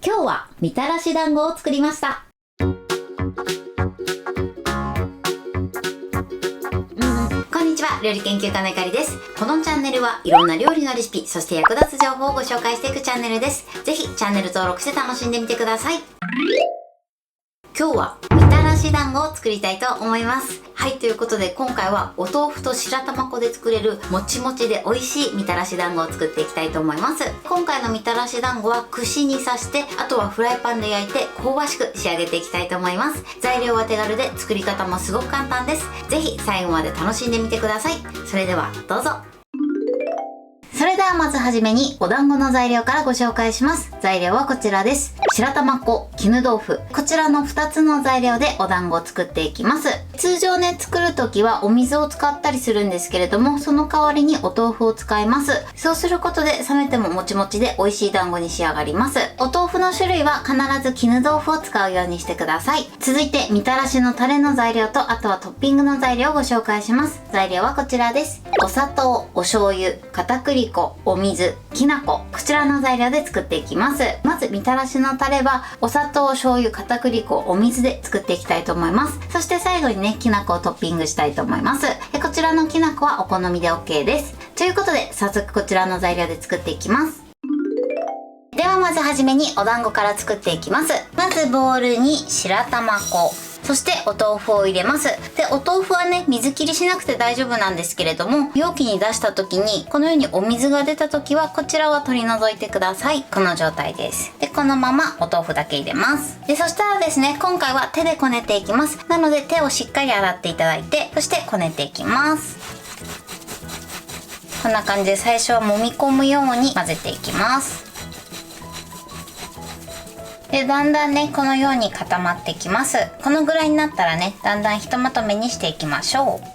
今日はみたらし団子を作りました。こんにちは、料理研究家のゆかりです。このチャンネルはいろんな料理のレシピ、そして役立つ情報をご紹介していくチャンネルです。ぜひチャンネル登録して楽しんでみてください。今日はみたらし団子を作りたいと思います。はい、ということで今回はお豆腐と白玉粉で作れるもちもちで美味しいみたらし団子を作っていきたいと思います。今回のみたらし団子は串に刺して、あとはフライパンで焼いて香ばしく仕上げていきたいと思います。材料は手軽で作り方もすごく簡単です。ぜひ最後まで楽しんでみてください。それではどうぞ。それではまずはじめにお団子の材料からご紹介します。材料はこちらです。白玉粉、絹豆腐。こちらの2つの材料でお団子を作っていきます。通常ね、作るときはお水を使ったりするんですけれども、その代わりにお豆腐を使います。そうすることで冷めてももちもちで美味しい団子に仕上がります。お豆腐の種類は必ず絹豆腐を使うようにしてください。続いてみたらしのタレの材料と、あとはトッピングの材料をご紹介します。材料はこちらです。お砂糖、お醤油、片栗粉、お水、きな粉。こちらの材料で作っていきます。まずみたらしのタレはお砂糖、醤油、片栗粉、お水で作っていきたいと思います。そして最後にね、きな粉をトッピングしたいと思います。こちらのきな粉はお好みで OK です。ということで早速こちらの材料で作っていきます。ではまずはじめにお団子から作っていきます。まずボウルに白玉粉、そしてお豆腐を入れます。で、お豆腐はね、水切りしなくて大丈夫なんですけれども、容器に出した時にこのようにお水が出た時はこちらは取り除いてください。この状態です。で、このままお豆腐だけ入れます。で、そしたらですね、今回は手でこねていきます。なので手をしっかり洗っていただいて、そしてこねていきます。こんな感じで最初は揉み込むように混ぜていきます。で、だんだんね、このように固まってきます。このぐらいになったらね、だんだんひとまとめにしていきましょう。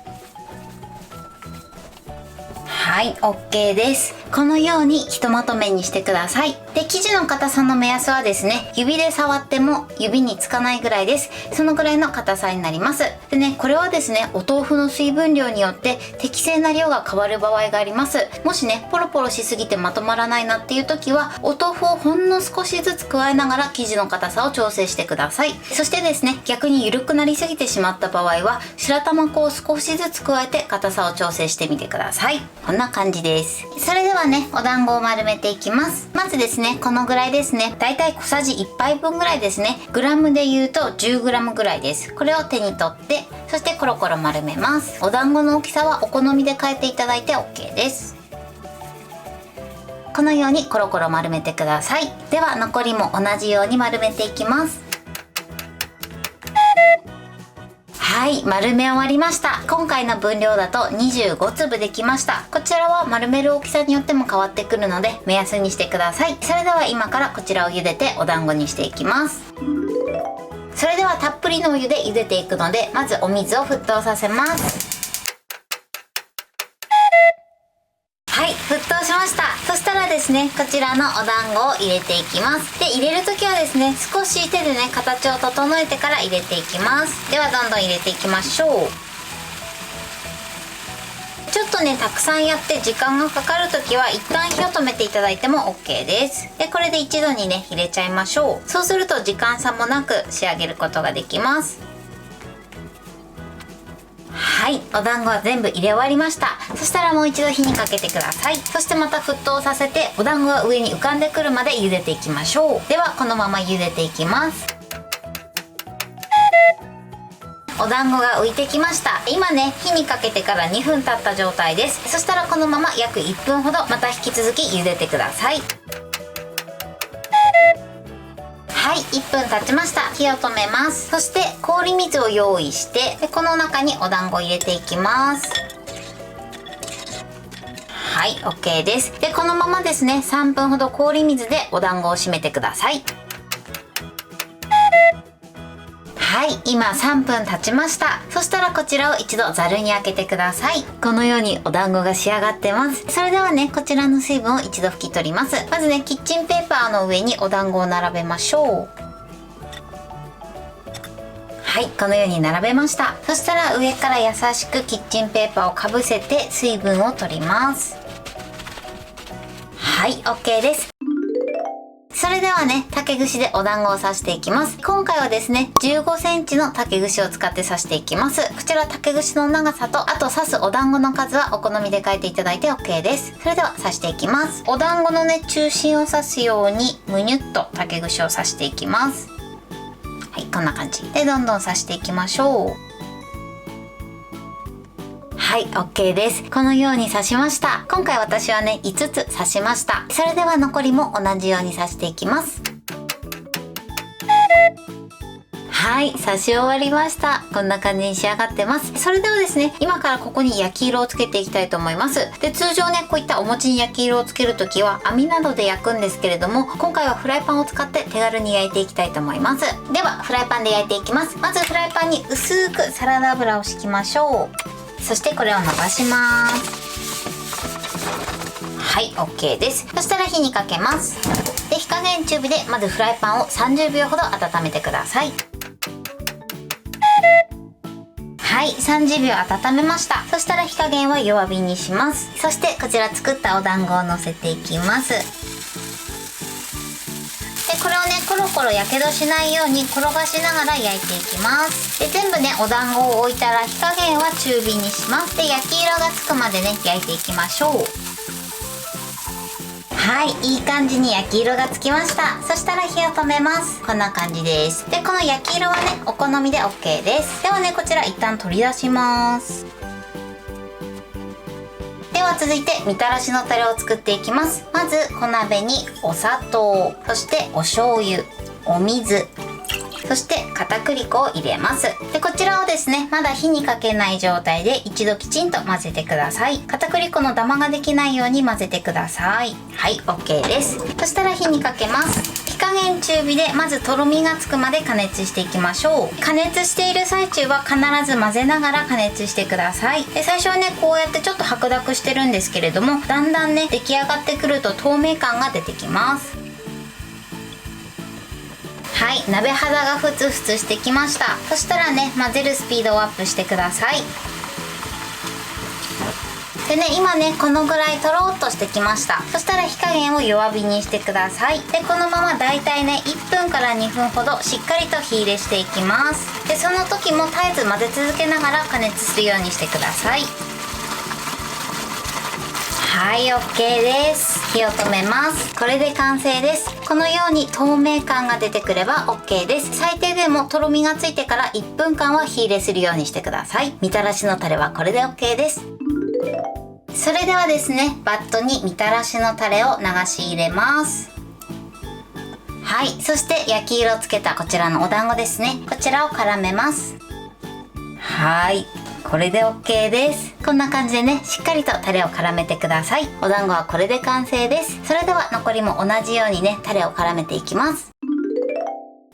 はい、OK です。このようにひとまとめにしてください。で、生地の硬さの目安はですね、指で触っても指につかないぐらいです。そのぐらいの硬さになります。でね、これはですね、お豆腐の水分量によって適正な量が変わる場合があります。もしね、ポロポロしすぎてまとまらないなっていう時は、お豆腐をほんの少しずつ加えながら生地の硬さを調整してください。そしてですね、逆に緩くなりすぎてしまった場合は、白玉粉を少しずつ加えて硬さを調整してみてください。こんな感じです。それではね、お団子を丸めていきます。まずですね、このぐらいですね。だいたい小さじ1杯分ぐらいですね。グラムで言うと 10g ぐらいです。これを手に取って、そしてコロコロ丸めます。お団子の大きさはお好みで変えていただいて OK です。このようにコロコロ丸めてください。では残りも同じように丸めていきます。はい、丸め終わりました。今回の分量だと25粒できました。こちらは丸める大きさによっても変わってくるので目安にしてください。それでは今からこちらを茹でてお団子にしていきます。それではたっぷりのお湯で茹でていくので、まずお水を沸騰させます。はい、沸騰しました。そしたらですね、こちらのお団子を入れていきます。で、入れる時はですね、少し手でね、形を整えてから入れていきます。ではどんどん入れていきましょう。ちょっとね、たくさんやって時間がかかる時は一旦火を止めていただいても OK です。で、これで一度にね、入れちゃいましょう。そうすると時間差もなく仕上げることができます。はい、お団子は全部入れ終わりました。そしたらもう一度火にかけてください。そしてまた沸騰させて、お団子が上に浮かんでくるまで茹でていきましょう。ではこのまま茹でていきます。お団子が浮いてきました。今ね、火にかけてから2分経った状態です。そしたらこのまま約1分ほどまた引き続き茹でてください。はい、1分経ちました。火を止めます。そして氷水を用意して、でこの中にお団子を入れていきます。はい、 OK です。でこのままですね、3分ほど氷水でお団子を締めてください。はい、今3分経ちました。そしたらこちらを一度ざるにあけてください。このようにお団子が仕上がってます。それではね、こちらの水分を一度拭き取ります。まずね、キッチンペーパーの上にお団子を並べましょう。はい、このように並べました。そしたら上から優しくキッチンペーパーをかぶせて水分を取ります。はい、 OK です。それではね、竹串でお団子を刺していきます。今回はですね、15センチの竹串を使って刺していきます。こちら竹串の長さと、あと刺すお団子の数はお好みで変えていただいて OK です。それでは刺していきます。お団子のね、中心を刺すようにむにゅっと竹串を刺していきます。はい、こんな感じでどんどん刺していきましょう。はい、OK です。このように刺しました。今回私はね、5つ刺しました。それでは残りも同じように刺していきます。はい、刺し終わりました。こんな感じに仕上がってます。それではですね、今からここに焼き色をつけていきたいと思います。で、通常ね、こういったお餅に焼き色をつけるときは網などで焼くんですけれども、今回はフライパンを使って手軽に焼いていきたいと思います。では、フライパンで焼いていきます。まずフライパンに薄くサラダ油を敷きましょう。そしてこれを伸ばします。はい、 OK です。そしたら火にかけます。で、火加減中火でまずフライパンを30秒ほど温めてください。はい、30秒温めました。そしたら火加減は弱火にします。そしてこちら作ったお団子を乗せていきます。で、これをね、コロコロやけどしないように転がしながら焼いていきます。で、全部ね、お団子を置いたら火加減は中火にします。で、焼き色がつくまでね、焼いていきましょう。はい、いい感じに焼き色がつきました。そしたら火を止めます。こんな感じです。で、この焼き色はね、お好みで OK です。ではね、こちら一旦取り出します。では続いてみたらしのタレを作っていきます。まず小鍋にお砂糖、そしてお醤油、お水、そして片栗粉を入れます。で、こちらをですね、まだ火にかけない状態で一度きちんと混ぜてください。片栗粉のダマができないように混ぜてください。はい、 OK です。そしたら火にかけます。火加減中火でまずとろみがつくまで加熱していきましょう。加熱している最中は必ず混ぜながら加熱してください。で、最初はね、こうやってちょっと白濁してるんですけれども、だんだんね、出来上がってくると透明感が出てきます。はい、鍋肌がふつふつしてきました。そしたらね、混ぜるスピードをアップしてください。でね、今ね、このぐらいとろっとしてきました。そしたら火加減を弱火にしてください。で、このままだいたいね、1分から2分ほどしっかりと火入れしていきます。で、その時も絶えず混ぜ続けながら加熱するようにしてください。はい、 OK です。火を止めます。これで完成です。このように透明感が出てくれば OK です。最低でもとろみがついてから1分間は火入れするようにしてください。みたらしのタレはこれで OK です。それではですね、バットにみたらしのタレを流し入れます。はい、そして焼き色をつけたこちらのお団子ですね。こちらを絡めます。はい、これで OK です。こんな感じでね、しっかりとタレを絡めてください。お団子はこれで完成です。それでは残りも同じようにね、タレを絡めていきます。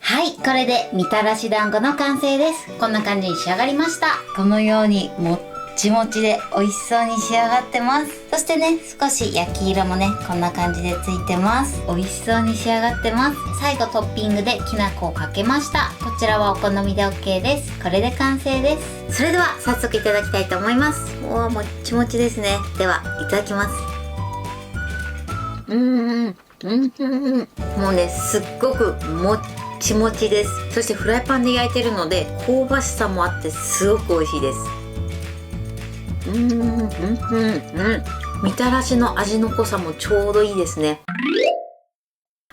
はい、これでみたらし団子の完成です。こんな感じに仕上がりました。このようにもっちもちで美味しそうに仕上がってます。そしてね、少し焼き色もね、こんな感じでついてます。美味しそうに仕上がってます。最後トッピングできな粉をかけました。こちらはお好みで OK です。これで完成です。それでは早速いただきたいと思います。おー、もっちもちですね。では、いただきます。もうね、すっごくもっちもちです。そしてフライパンで焼いてるので、香ばしさもあってすごく美味しいです。みたらしの味の濃さもちょうどいいですね。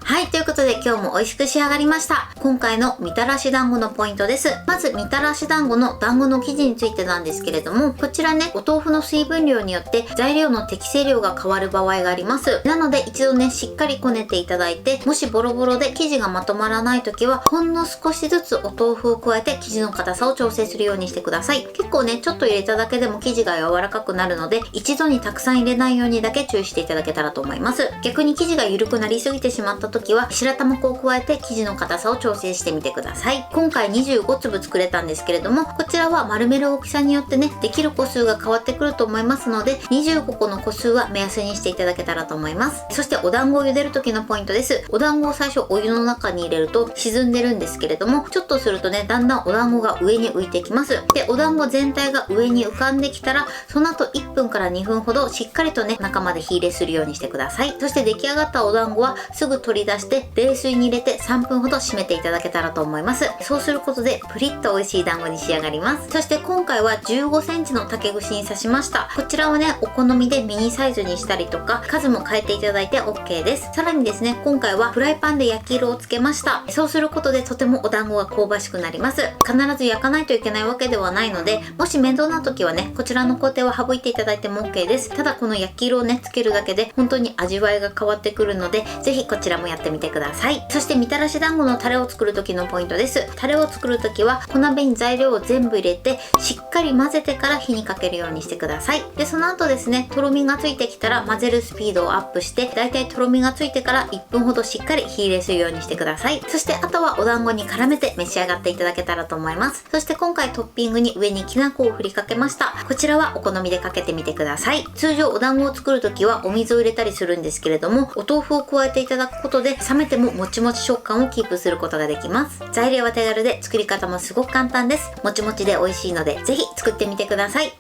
はい、ということで今日も美味しく仕上がりました。今回のみたらし団子のポイントです。まずみたらし団子の団子の生地についてなんですけれども、こちらね、お豆腐の水分量によって材料の適正量が変わる場合があります。なので一度ね、しっかりこねていただいて、もしボロボロで生地がまとまらない時は、ほんの少しずつお豆腐を加えて生地の硬さを調整するようにしてください。結構ね、ちょっと入れただけでも生地が柔らかくなるので、一度にたくさん入れないようにだけ注意していただけたらと思います。逆に生地が緩くなりすぎてしまった時は、白玉粉を加えて生地の硬さを調整してみてください。今回25粒作れたんですけれども、こちらは丸める大きさによってね、できる個数が変わってくると思いますので、25個の個数は目安にしていただけたらと思います。そしてお団子を茹でる時のポイントです。お団子を最初お湯の中に入れると沈んでるんですけれども、ちょっとするとね、だんだんお団子が上に浮いてきます。で、お団子全体が上に浮かんできたら、その後1分から2分ほどしっかりとね、中まで火入れするようにしてください。そして出来上がったお団子はすぐ取り出して冷水に入れて3分ほど締めていただけたらと思います。そうすることでプリッと美味しい団子に仕上がります。そして今回は15センチの竹串に刺しました。こちらはね、お好みでミニサイズにしたりとか、数も変えていただいて OK です。さらにですね、今回はフライパンで焼き色をつけました。そうすることでとてもお団子が香ばしくなります。必ず焼かないといけないわけではないので、もし面倒な時はね、こちらの工程は省いていただいても OK です。ただこの焼き色をね、つけるだけで本当に味わいが変わってくるので、ぜひこちらもやってみてください。そしてみたらし団子のタレを作る時のポイントです。タレを作る時は小鍋に材料を全部入れてしっかり混ぜてから火にかけるようにしてください。で、その後ですね、とろみがついてきたら混ぜるスピードをアップして、だいたいとろみがついてから1分ほどしっかり火入れするようにしてください。そしてあとはお団子に絡めて召し上がっていただけたらと思います。そして今回トッピングに上にきな粉を振りかけました。こちらはお好みでかけてみてください。通常お団子を作る時はお水を入れたりするんですけれども、お豆腐を加えていただくことで冷めてももちもち食感をキープすることができます。材料は手軽で作り方もすごく簡単です。もちもちで美味しいのでぜひ作ってみてください。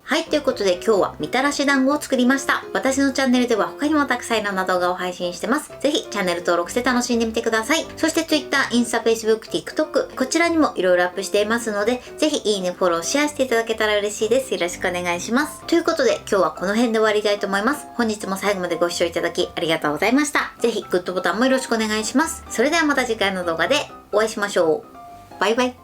はい、ということで今日はみたらし団子を作りました。私のチャンネルでは他にもたくさんいろんな動画を配信してます。ぜひチャンネル登録して楽しんでみてください。そして Twitter、インスタ、Facebook、TikTok、こちらにもいろいろアップしていますので、ぜひいいね、フォロー、シェアしていただけたら嬉しいです。よろしくお願いします。ということで今日はこの辺で終わりたいと思います。本日も最後までご視聴いただきありがとうございました。ぜひグッドボタンもよろしくお願いします。それではまた次回の動画でお会いしましょう。バイバイ。